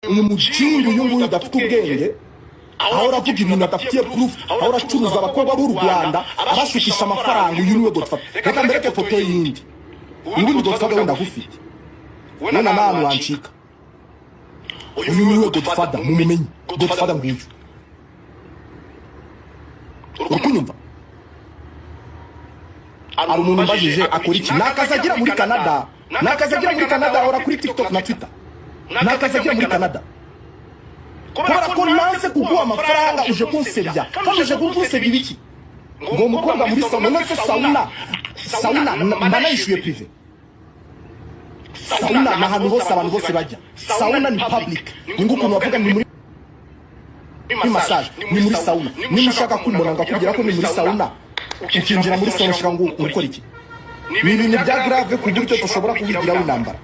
uyu mukingi uyu nguyu udafite ubwenge ahora avuga ibintu adafitiye proof ahora acuruza abakobwa b'u Rwanda abashukisha amafaranga uyu niwe Godfather. Reka mbereke foto yindi ubundi Godfather wenda gufite none nanu wancika uyu niwe Godfather mumumenye Godfather nguyu urukunyumva ari umuntu mbajije akora iki nakazagira muri Canada ahora kuri TikTok na Twitter nakazagira muri Canada kubera ko nanse kuguha amafaranga uje kunsebya kandi uje kunsebya ibiki ngo mukobwa muri sauna mbanayishuye privé sauna na hantu hose abantu bose bajya sauna ni public ningo ukuntu bavuga ni muri massage ni muri sauna ni mushaka kumbona ngakubwira ko ni muri sauna ukinjira muri sauna ushaka ngo ukora iki ni ibintu bya grave ku buryo ushobora kubigira winambara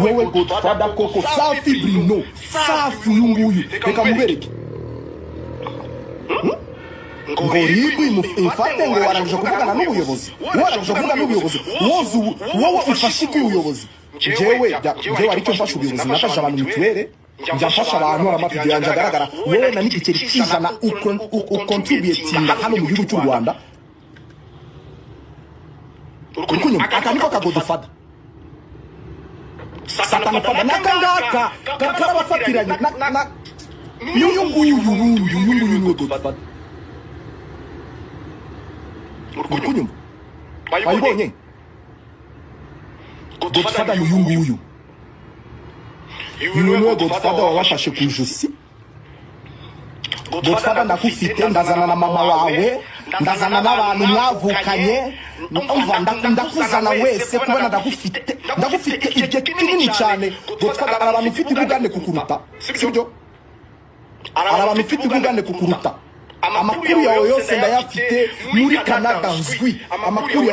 wewe Godfather koko safi Bruno safi uyu nguyu reka mubereke ngo ribu imufate ngo warangije kuvugana n'ubuyobozi wowe ufashe ubuyobozi jewe aricyo mfasha ubuyobozi nafasha abantu mituwere njafasha abantu aramafide yanje agaragara wowe na n'igiceri cy'ijana ukontributinga hano mu gihugu cy'u Rwanda urukunyuma akaniko ka Godfather Satana pada nakangaka karabafatiranye na uyu nguyu Godfather urukunyuma bayibonye Godfather ni uyu nguyu niwe Godfather wabafashe ku ijosi Godfather ndakufite ndazana na mama wawe ndazana n'abantu mwavukanye umva ndakuzana wese kubona ndagufite igihe kinini cyane Godfather abantu ufite ubugande kukuruta sibyo abantu ufite ubugande kukuruta amakuru yawe yose ndayafite muri Canada nzwi amakuru